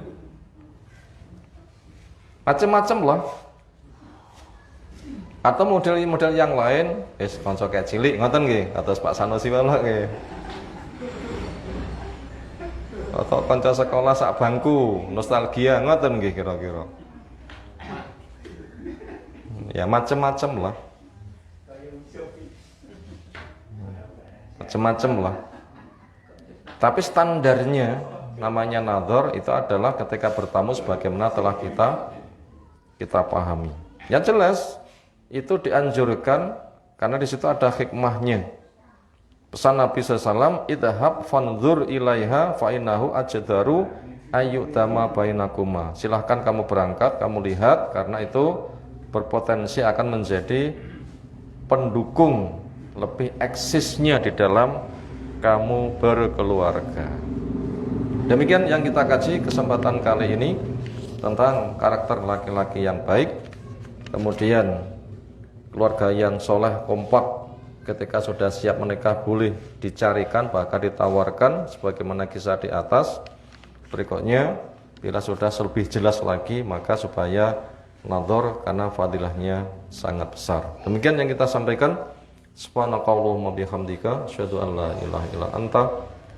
Macem-macem lah. Atau model-model yang lain, kanca kayak cilik ngoten nggih, kados Pak Sanusi wae nggih. Atau kanca sekolah sak bangku, nostalgia ngoten nggih kira-kira. Ya macem-macem lah. Macem-macem lah. Tapi standarnya namanya nadhar itu adalah ketika bertamu sebagaimana telah kita pahami. Yang jelas itu dianjurkan karena di situ ada hikmahnya. Pesan Nabi SAW, idhab fanzur ilaiha fa innahu ajdaru ayyudama bainakuma. Silahkan kamu berangkat, kamu lihat, karena itu berpotensi akan menjadi pendukung lebih eksisnya di dalam kamu berkeluarga. Demikian yang kita kaji kesempatan kali ini tentang karakter laki-laki yang baik, kemudian keluarga yang soleh kompak. Ketika sudah siap menikah boleh dicarikan, bahkan ditawarkan sebagaimana kisah di atas. Berikutnya bila sudah lebih jelas lagi maka supaya nadhar karena fadilahnya sangat besar. Demikian yang kita sampaikan. Subhanakallahumma bihamdika asyhadu an la ilaha illa anta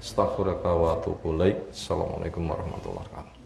astaghfiruka wa atubu ilaik. Assalamualaikum warahmatullahi wabarakatuh.